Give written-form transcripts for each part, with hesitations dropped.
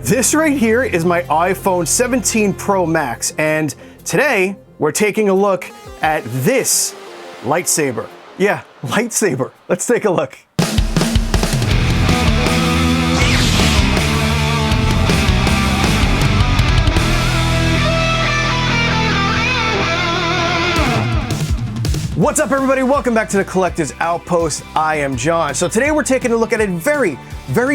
This right here is my iPhone 17 Pro Max, and today we're taking a look at this lightsaber. Yeah, lightsaber. Let's take a look. What's up, everybody? Welcome back to the Collector's Outpost. I am John. So today we're taking a look at a very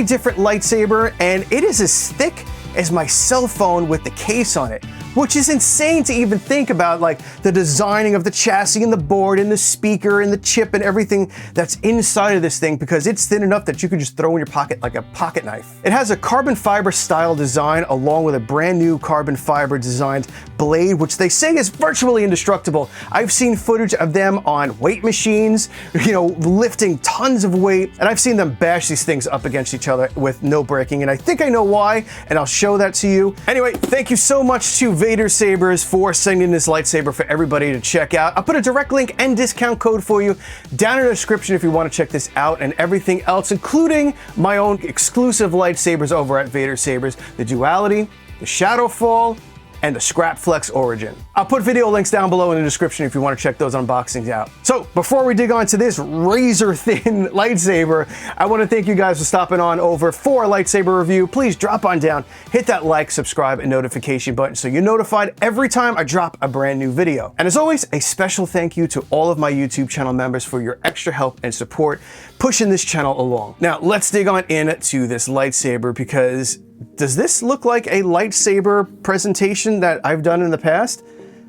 different lightsaber, and it is as thick as my cell phone with the case on it, which is insane to even think about, like the designing of the chassis and the board and the speaker and the chip and everything that's inside of this thing, because it's thin enough that you could just throw in your pocket like a pocket knife. It has a carbon fiber style design along with a brand new carbon fiber designed blade, which they say is virtually indestructible. I've seen footage of them on weight machines, lifting tons of weight, and I've seen them bash these things up against each other with no breaking, and I think I know why, and I'll show that to you. Anyway, thank you so much to Vader Sabers for sending this lightsaber for everybody to check out. I'll put a direct link and discount code for you down in the description if you want to check this out, and everything else, including my own exclusive lightsabers over at Vader Sabers, the Duality, the Shadowfall, and the Scrap Flex Origin. I'll put video links down below in the description if you want to check those unboxings out. So before we dig onto this razor thin lightsaber, I want to thank you guys for stopping on over for a lightsaber review. Please drop on down, hit that like, subscribe, and notification button so you're notified every time I drop a brand new video. And as always, a special thank you to all of my YouTube channel members for your extra help and support pushing this channel along. Now let's dig on into this lightsaber, because does this look like a lightsaber presentation that I've done in the past?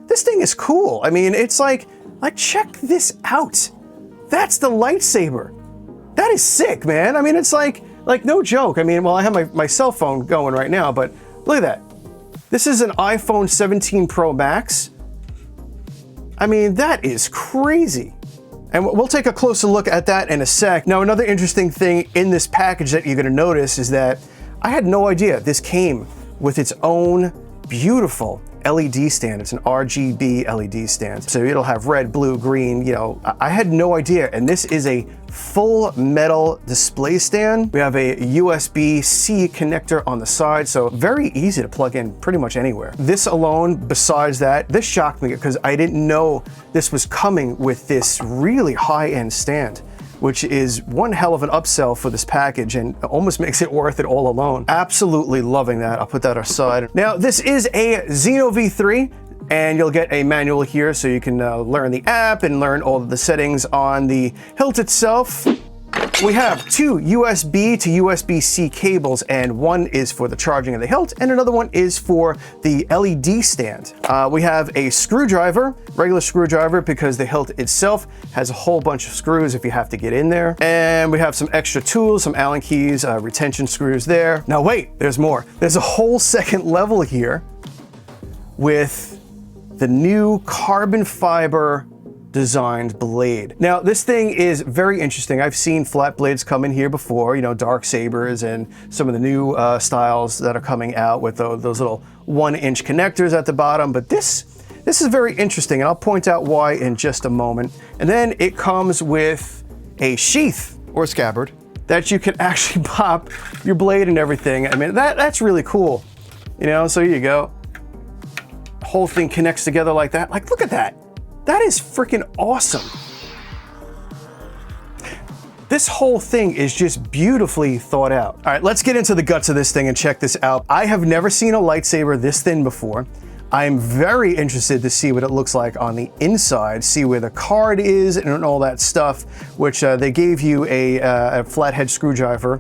This thing is cool. I mean, it's like check this out. That's the lightsaber. That is sick, man. I mean, it's like no joke. I mean, well, I have my cell phone going right now, but look at that. This is an iPhone 17 Pro Max. I mean, that is crazy. And we'll take a closer look at that in a sec. Now, another interesting thing in this package that you're gonna notice is that I had no idea this came with its own beautiful LED stand. It's an RGB LED stand. So it'll have red, blue, green, I had no idea. And this is a full metal display stand. We have a USB-C connector on the side, so very easy to plug in pretty much anywhere. This alone, besides that, this shocked me because I didn't know this was coming with this really high-end stand, which is one hell of an upsell for this package and almost makes it worth it all alone. Absolutely loving that. I'll put that aside. Now, this is a Xeno V3, and you'll get a manual here so you can learn the app and learn all of the settings on the hilt itself. We have two USB to USB-C cables, and one is for the charging of the hilt and another one is for the LED stand. We have a screwdriver, regular screwdriver, because the hilt itself has a whole bunch of screws if you have to get in there. And we have some extra tools, some Allen keys, retention screws there. Now wait, there's more. There's a whole second level here with the new carbon fiber designed blade. Now, this thing is very interesting. I've seen flat blades come in here before, dark sabers and some of the new styles that are coming out with those little 1-inch connectors at the bottom. But this is very interesting, and I'll point out why in just a moment. And then it comes with a sheath or scabbard that you can actually pop your blade and everything. I mean, that's really cool. So here you go. The whole thing connects together like that. Like, look at that. That is freaking awesome. This whole thing is just beautifully thought out. All right, let's get into the guts of this thing and check this out. I have never seen a lightsaber this thin before. I'm very interested to see what it looks like on the inside, see where the card is and all that stuff, which they gave you a flathead screwdriver.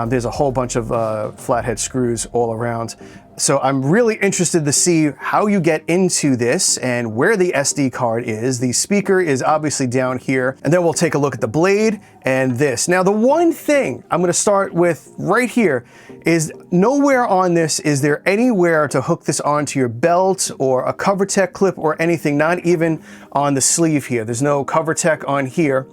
There's a whole bunch of flathead screws all around. So I'm really interested to see how you get into this and where the SD card is. The speaker is obviously down here, and then we'll take a look at the blade and this. Now, the one thing I'm gonna start with right here is nowhere on this is there anywhere to hook this onto your belt or a CoverTech clip or anything, not even on the sleeve here. There's no CoverTech on here.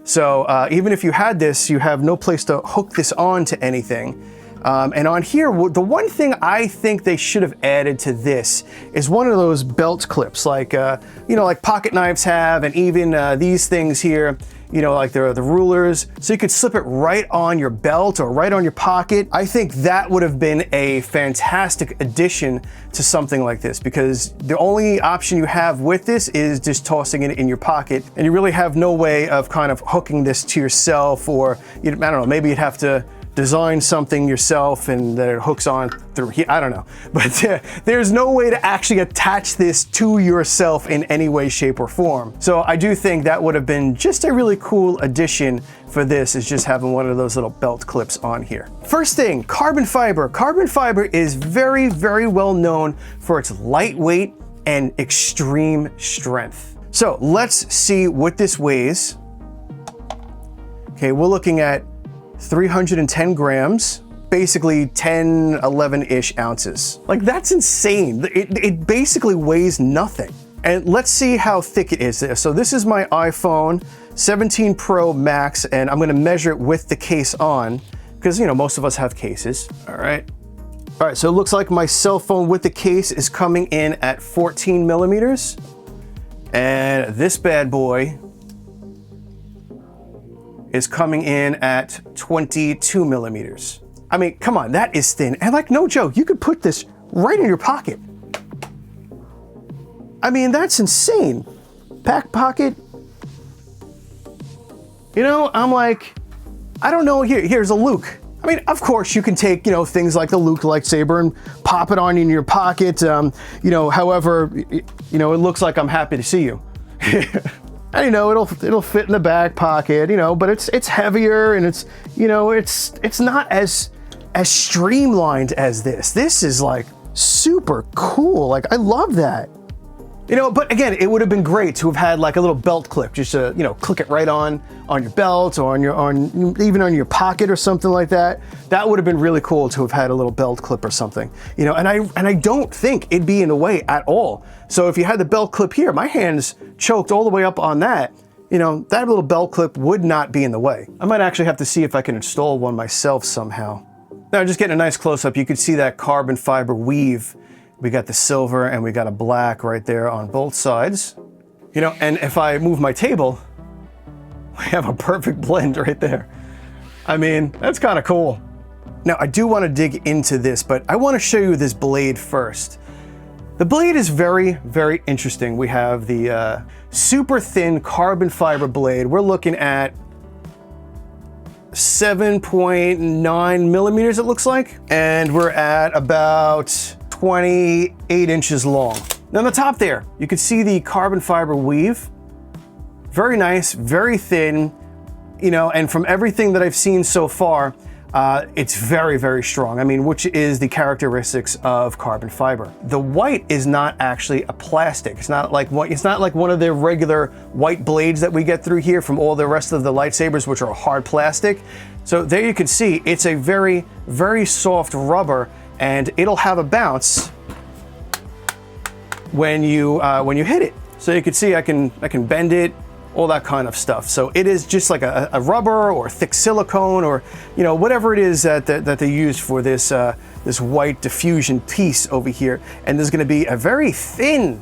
So even if you had this, you have no place to hook this on to anything. And on here, the one thing I think they should have added to this is one of those belt clips, like like pocket knives have, and even these things here. you know, like the rulers, so you could slip it right on your belt or right on your pocket. I think that would have been a fantastic addition to something like this, because the only option you have with this is just tossing it in your pocket, and you really have no way of kind of hooking this to yourself, or I don't know, maybe you'd have to design something yourself and that it hooks on through here. I don't know, but there's no way to actually attach this to yourself in any way, shape, or form. So I do think that would have been just a really cool addition for this, is just having one of those little belt clips on here. First thing, carbon fiber. Carbon fiber is very, very well known for its lightweight and extreme strength. So let's see what this weighs. Okay, we're looking at 310 grams, basically 10, 11-ish ounces. Like, that's insane. It basically weighs nothing. And let's see how thick it is. So this is my iPhone 17 Pro Max, and I'm gonna measure it with the case on, because, you know, most of us have cases. All right, so it looks like my cell phone with the case is coming in at 14 millimeters. And this bad boy is coming in at 22 millimeters. I mean, come on, that is thin. And like, no joke, you could put this right in your pocket. I mean, that's insane. Back pocket. You know, I'm like, I don't know, here's a Luke. I mean, of course you can take, you know, things like the Luke lightsaber and pop it on in your pocket. You know, however, you know, it looks like I'm happy to see you. And, you know, it'll fit in the back pocket, you know, but it's heavier, and it's, you know, it's not as streamlined as this. This is like super cool. Like, I love that. You know, but again, it would have been great to have had like a little belt clip, just to, you know, click it right on your belt, or even on your pocket or something like that. That would have been really cool to have had a little belt clip or something. You know, and I don't think it'd be in the way at all. So if you had the belt clip here, my hand's choked all the way up on that. You know, that little belt clip would not be in the way. I might actually have to see if I can install one myself somehow. Now, just getting a nice close-up, you can see that carbon fiber weave. We got the silver and we got a black right there on both sides. You know, and if I move my table, we have a perfect blend right there. I mean, that's kind of cool. Now, I do want to dig into this, but I want to show you this blade first. The blade is very, very interesting. We have the super thin carbon fiber blade. We're looking at 7.9 millimeters, it looks like. And we're at about 28 inches long. Now on the top there, you can see the carbon fiber weave. Very nice, very thin, you know, and from everything that I've seen so far, it's very, very strong. I mean, which is the characteristics of carbon fiber. The white is not actually a plastic. It's not like one of the regular white blades that we get through here from all the rest of the lightsabers, which are hard plastic. So there you can see it's a very, very soft rubber, and it'll have a bounce when you hit it. So you can see I can bend it, all that kind of stuff. So it is just like a rubber or thick silicone, or, you know, whatever it is that they use for this this white diffusion piece over here. And there's going to be a very thin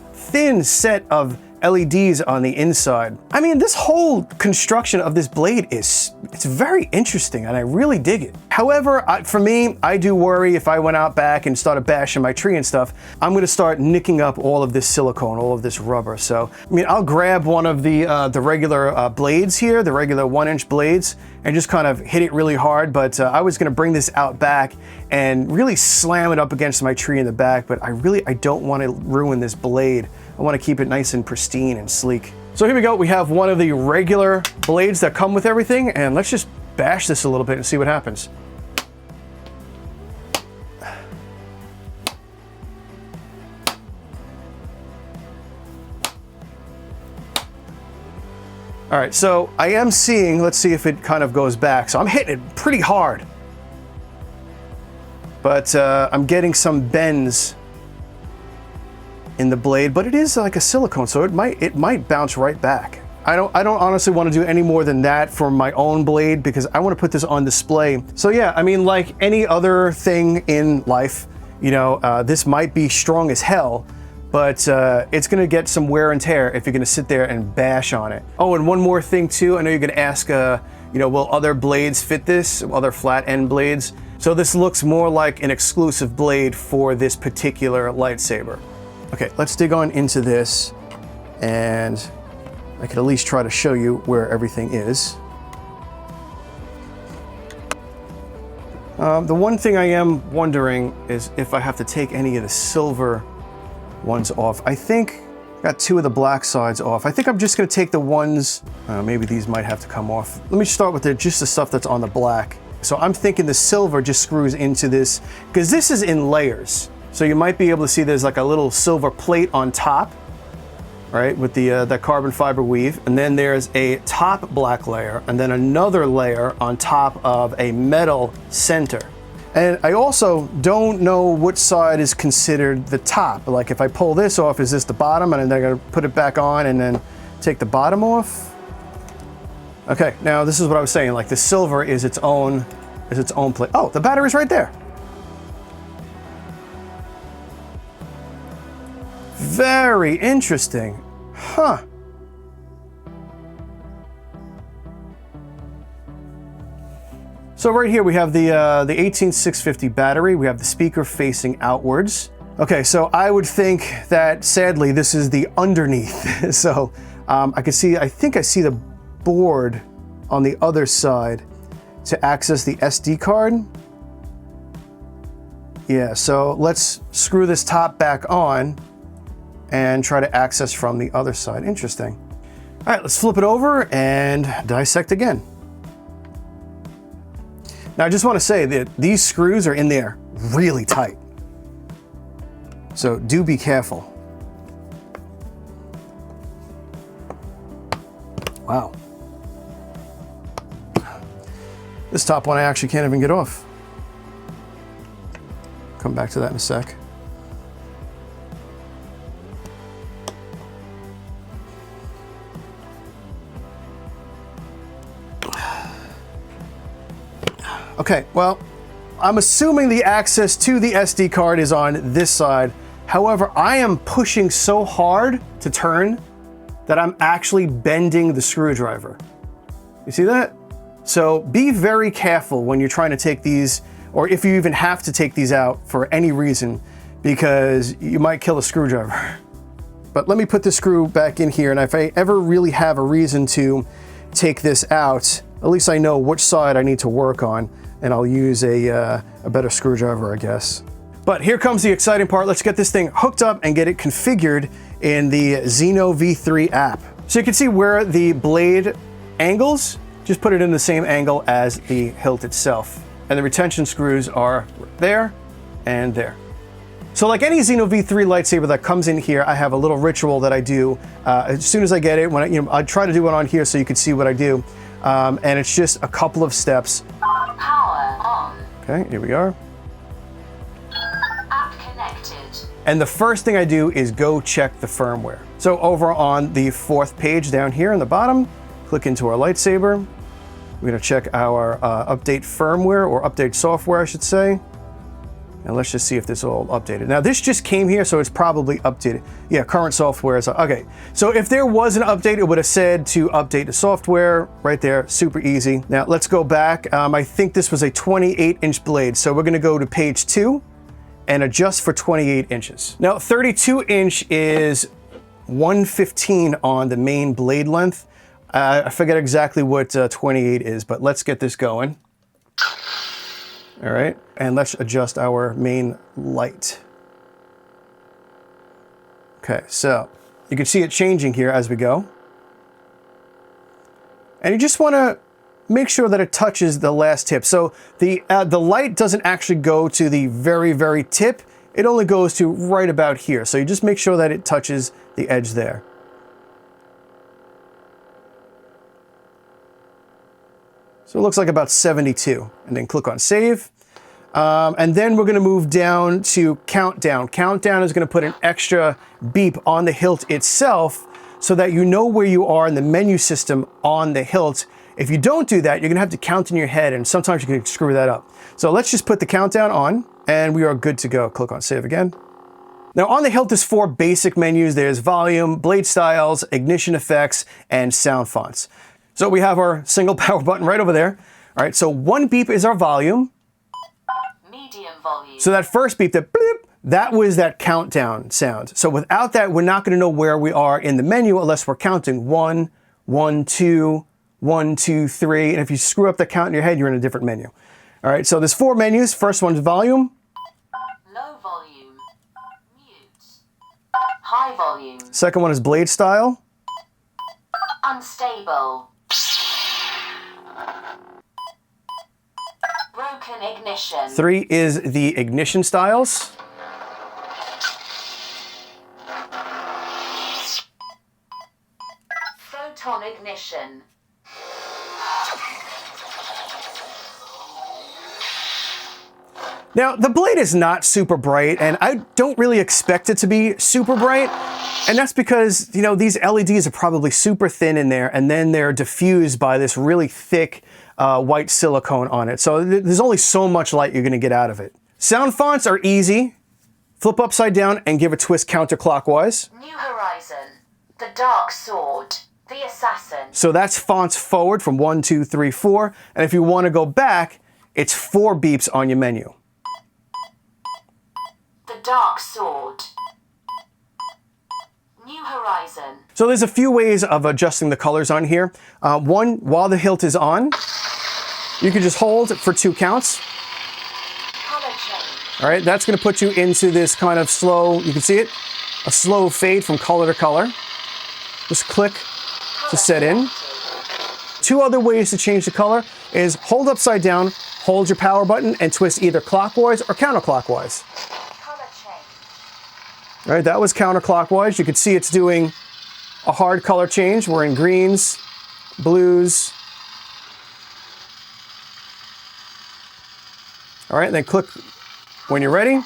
set of LEDs on the inside. I mean, this whole construction of this blade it's very interesting, and I really dig it. However, for me, I do worry if I went out back and started bashing my tree and stuff, I'm gonna start nicking up all of this silicone, all of this rubber. So, I mean, I'll grab one of the regular blades here, the regular 1-inch blades, and just kind of hit it really hard. But I was gonna bring this out back and really slam it up against my tree in the back, but I don't want to ruin this blade. I want to keep it nice and pristine and sleek. So here we go. We have one of the regular blades that come with everything, and let's just bash this a little bit and see what happens. All right, so I am seeing, let's see if it kind of goes back. So I'm hitting it pretty hard, but I'm getting some bends in the blade, but it is like a silicone, so it might bounce right back. I don't honestly want to do any more than that for my own blade, because I want to put this on display. So yeah, I mean, like any other thing in life, you know, this might be strong as hell, but it's gonna get some wear and tear if you're gonna sit there and bash on it. Oh, and one more thing too, I know you're gonna ask, you know, will other blades fit this, other flat end blades? So this looks more like an exclusive blade for this particular lightsaber. Okay, let's dig on into this, and I could at least try to show you where everything is. The one thing I am wondering is if I have to take any of the silver ones off. I think I got 2 of the black sides off. I think I'm just gonna take the ones, maybe these might have to come off. Let me start with just the stuff that's on the black. So I'm thinking the silver just screws into this, because this is in layers. So you might be able to see there's like a little silver plate on top, right, with the carbon fiber weave, and then there's a top black layer, and then another layer on top of a metal center. And I also don't know which side is considered the top. Like if I pull this off, is this the bottom, and then I'm gonna put it back on and then take the bottom off? Okay, now this is what I was saying, like the silver is its own plate. Oh, the battery's right there. Very interesting. Huh. So right here we have the 18650 battery. We have the speaker facing outwards. Okay, so I would think that sadly this is the underneath. So I think I see the board on the other side to access the SD card. Yeah, so let's screw this top back on and try to access from the other side. Interesting. All right, let's flip it over and dissect again. Now I just want to say that these screws are in there really tight. So do be careful. Wow. This top one I actually can't even get off. Come back to that in a sec. Okay, well, I'm assuming the access to the SD card is on this side. However, I am pushing so hard to turn that I'm actually bending the screwdriver. You see that? So be very careful when you're trying to take these, or if you even have to take these out for any reason, because you might kill a screwdriver. But let me put the screw back in here, and if I ever really have a reason to take this out, at least I know which side I need to work on, and I'll use a better screwdriver, I guess. But here comes the exciting part. Let's get this thing hooked up and get it configured in the Xeno V3 app. So you can see where the blade angles, just put it in the same angle as the hilt itself. And the retention screws are there and there. So like any Xeno V3 lightsaber that comes in here, I have a little ritual that I do as soon as I get it. When I try to do it on here so you can see what I do. And it's just a couple of steps. Power on. Okay, here we are. App connected. And the first thing I do is go check the firmware. So over on the 4th page down here in the bottom, click into our lightsaber. We're gonna check our update firmware, or update software, I should say. And let's just see if this is all updated. Now this just came here, so it's probably updated. Yeah, current software is, okay. So if there was an update, it would have said to update the software right there, super easy. Now let's go back. I think this was a 28-inch blade. So we're gonna go to page 2 and adjust for 28 inches. Now 32-inch is 115 on the main blade length. I forget exactly what 28 is, but let's get this going. All right, and let's adjust our main light. Okay, so you can see it changing here as we go. And you just want to make sure that it touches the last tip. So the light doesn't actually go to the very, very tip. It only goes to right about here. So you just make sure that it touches the edge there. So it looks like about 72, and then click on save. And then we're gonna move down to countdown. Countdown is gonna put an extra beep on the hilt itself so that you know where you are in the menu system on the hilt. If you don't do that, you're gonna have to count in your head, and sometimes you can screw that up. So let's just put the countdown on, and we are good to go. Click on save again. Now on the hilt, there's 4 basic menus. There's volume, blade styles, ignition effects, and sound fonts. So we have our single power button right over there. All right, so 1 beep is our volume. Medium volume. So that first beep, that bleep, that was that countdown sound. So without that, we're not going to know where we are in the menu unless we're counting 1, 1, 2, 1, 2, 3. And if you screw up the count in your head, you're in a different menu. All right, so there's 4 menus. First one's volume. Low volume. Mute. High volume. Second one is blade style. Unstable. Broken ignition. 3 is the ignition styles. Photon ignition. Now, the blade is not super bright, and I don't really expect it to be super bright. And that's because, you know, these LEDs are probably super thin in there, and then they're diffused by this really thick white silicone on it. So there's only so much light you're going to get out of it. Sound fonts are easy. Flip upside down and give a twist counterclockwise. New Horizon. The Dark Sword. The Assassin. So that's fonts forward from 1, 2, 3, 4. And if you want to go back, it's 4 beeps on your menu. The Dark Sword. New Horizon. So there's a few ways of adjusting the colors on here. One, while the hilt is on, you can just hold for 2 counts. Color change. All right, that's going to put you into this kind of slow, you can see it, a slow fade from color to color. Just click to set in. 2 other ways to change the color is hold upside down, hold your power button, and twist either clockwise or counterclockwise. Color change. All right, that was counterclockwise. You can see it's doing a hard color change. We're in greens, blues. All right, then click when you're ready.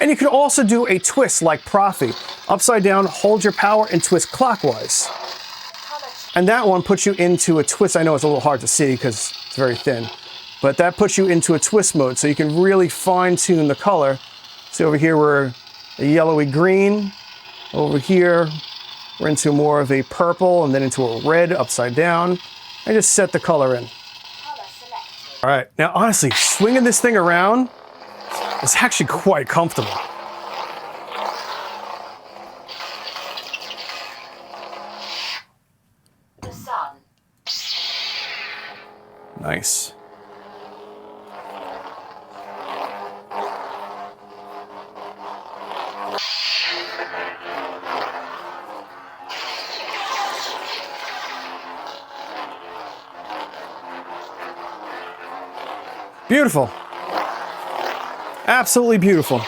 And you can also do a twist like Profi. Upside down, hold your power, and twist clockwise. And that one puts you into a twist. I know it's a little hard to see because it's very thin, but that puts you into a twist mode, so you can really fine tune the color. See over here, we're a yellowy green. Over here, we're into more of a purple and then into a red upside down. And just set the color in. Color selected. All right, now honestly, swinging this thing around is actually quite comfortable. The Sun. Nice. Beautiful. Absolutely beautiful.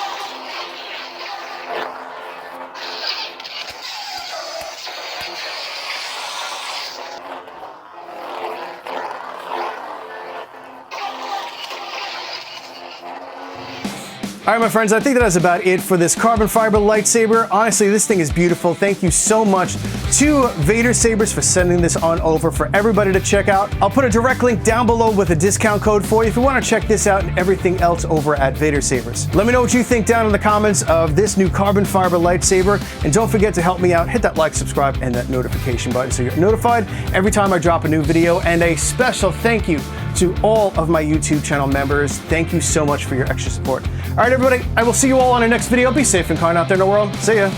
All right, my friends, I think that's about it for this carbon fiber lightsaber. Honestly, this thing is beautiful. Thank you so much to Vader Sabers for sending this on over for everybody to check out. I'll put a direct link down below with a discount code for you if you want to check this out and everything else over at Vader Sabers. Let me know what you think down in the comments of this new carbon fiber lightsaber. And don't forget to help me out. Hit that like, subscribe, and that notification button so you're notified every time I drop a new video. And a special thank you to all of my YouTube channel members. Thank you so much for your extra support. All right, everybody, I will see you all on our next video. Be safe and kind out there in the world. See ya.